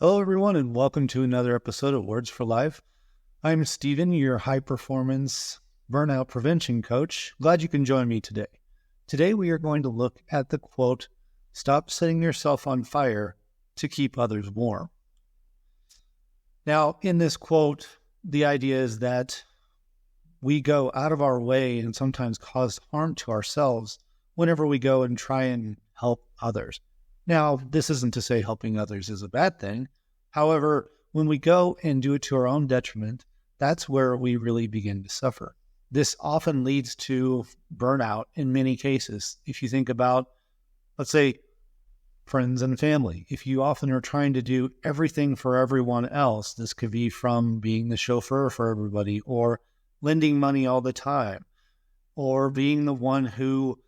Hello, everyone, and welcome to another episode of Words for Life. I'm Steven, your high-performance burnout prevention coach. Glad you can join me today. Today, we are going to look at the quote, "Stop setting yourself on fire to keep others warm." Now, in this quote, the idea is that we go out of our way and sometimes cause harm to ourselves whenever we go and try and help others. Now, this isn't to say helping others is a bad thing. However, when we go and do it to our own detriment, that's where we really begin to suffer. This often leads to burnout in many cases. If you think about, let's say, friends and family, if you often are trying to do everything for everyone else, this could be from being the chauffeur for everybody, or lending money all the time, or being the one who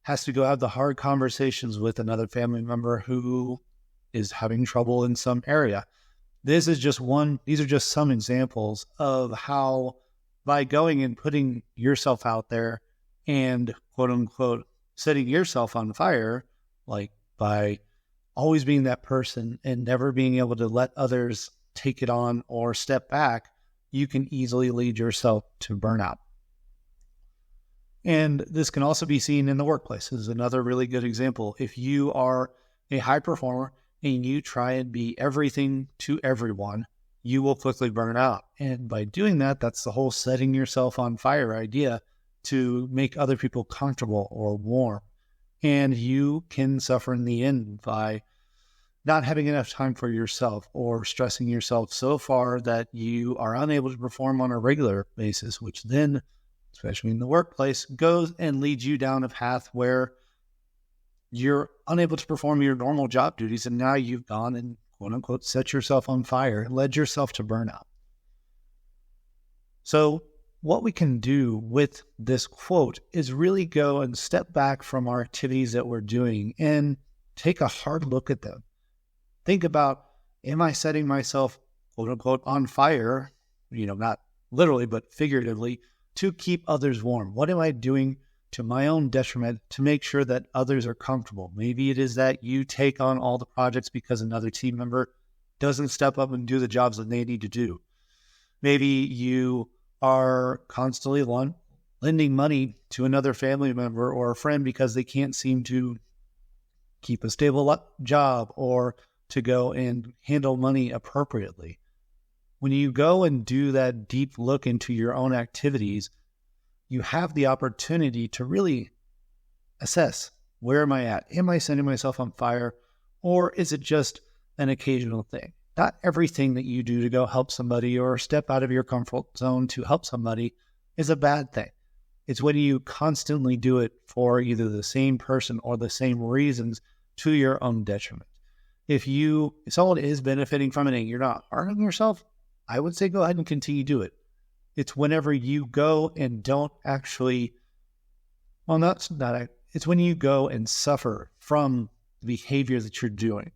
has to go have the hard conversations with another family member who is having trouble in some area. These are just some examples of how by going and putting yourself out there and quote unquote setting yourself on fire, like by always being that person and never being able to let others take it on or step back, you can easily lead yourself to burnout. And this can also be seen in the workplace. This is another really good example. If you are a high performer and you try and be everything to everyone, you will quickly burn out. And by doing that, that's the whole setting yourself on fire idea, to make other people comfortable or warm. And you can suffer in the end by not having enough time for yourself or stressing yourself so far that you are unable to perform on a regular basis, which then, especially in the workplace, goes and leads you down a path where you're unable to perform your normal job duties. And now you've gone and quote unquote set yourself on fire and led yourself to burnout. So what we can do with this quote is really go and step back from our activities that we're doing and take a hard look at them. Think about, am I setting myself quote unquote on fire, not literally, but figuratively, to keep others warm? What am I doing to my own detriment to make sure that others are comfortable? Maybe it is that you take on all the projects because another team member doesn't step up and do the jobs that they need to do. Maybe you are constantly lending money to another family member or a friend because they can't seem to keep a stable job or to go and handle money appropriately. When you go and do that deep look into your own activities, you have the opportunity to really assess, where am I at? Am I setting myself on fire? Or is it just an occasional thing? Not everything that you do to go help somebody or step out of your comfort zone to help somebody is a bad thing. It's when you constantly do it for either the same person or the same reasons to your own detriment. If someone is benefiting from it and you're not harming yourself, I would say go ahead and continue to do it. It's whenever you go and don't actually, it's when you go and suffer from the behavior that you're doing.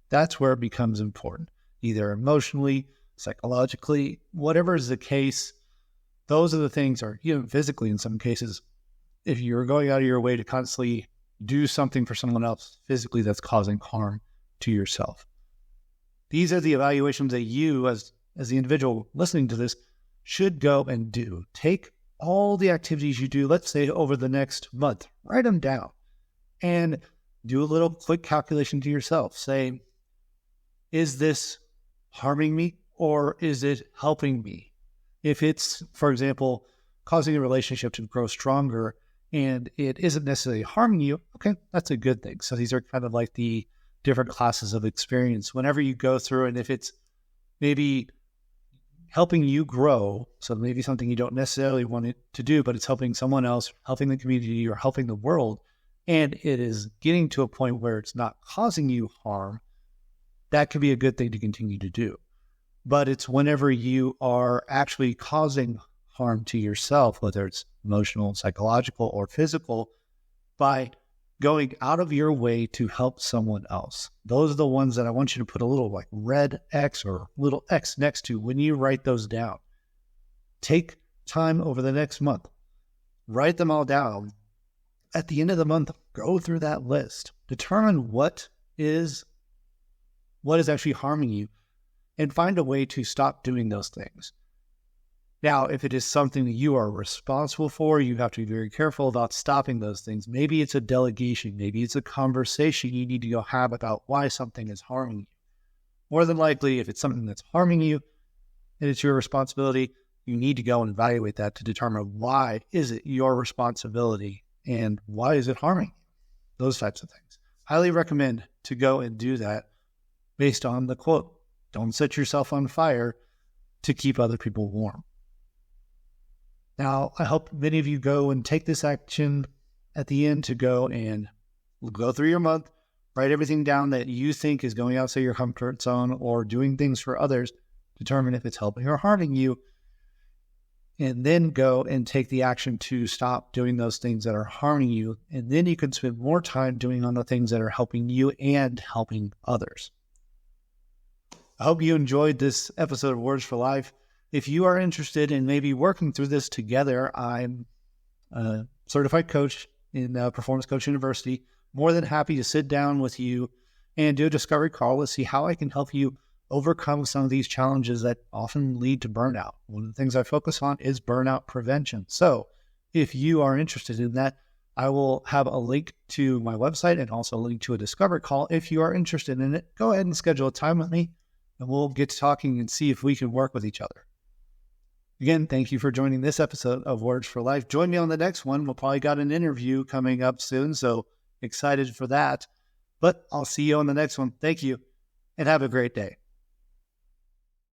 That's where it becomes important, either emotionally, psychologically, whatever is the case. Those are the things, or even physically in some cases. If you're going out of your way to constantly do something for someone else physically, that's causing harm to yourself. These are the evaluations that you, as the individual listening to this, should go and do. Take all the activities you do, let's say over the next month, write them down and do a little quick calculation to yourself. Say, is this harming me or is it helping me? If it's, for example, causing a relationship to grow stronger and it isn't necessarily harming you, okay, that's a good thing. So these are kind of like the different classes of experience. Whenever you go through, and if it's maybe helping you grow, so maybe something you don't necessarily want it to do, but it's helping someone else, helping the community, or helping the world, and it is getting to a point where it's not causing you harm, that could be a good thing to continue to do. But it's whenever you are actually causing harm to yourself, whether it's emotional, psychological, or physical, by going out of your way to help someone else. Those are the ones that I want you to put a little like red X or little X next to when you write those down. Take time over the next month. Write them all down. At the end of the month, go through that list. Determine what is actually harming you. and find a way to stop doing those things. Now, if it is something that you are responsible for, you have to be very careful about stopping those things. Maybe it's a delegation. Maybe it's a conversation you need to go have about why something is harming you. More than likely, if it's something that's harming you and it's your responsibility, you need to go and evaluate that to determine why is it your responsibility and why is it harming you? Those types of things. Highly recommend to go and do that based on the quote, "Don't set yourself on fire to keep other people warm." Now, I hope many of you go and take this action at the end to go and go through your month, write everything down that you think is going outside your comfort zone or doing things for others, determine if it's helping or harming you, and then go and take the action to stop doing those things that are harming you. And then you can spend more time doing on the things that are helping you and helping others. I hope you enjoyed this episode of Words for Life. If you are interested in maybe working through this together, I'm a certified coach in Performance Coach University. More than happy to sit down with you and do a discovery call to see how I can help you overcome some of these challenges that often lead to burnout. One of the things I focus on is burnout prevention. So if you are interested in that, I will have a link to my website and also a link to a discovery call. If you are interested in it, go ahead and schedule a time with me and we'll get to talking and see if we can work with each other. Again, thank you for joining this episode of Words for Life. Join me on the next one. We'll probably got an interview coming up soon, so excited for that. But I'll see you on the next one. Thank you, and have a great day.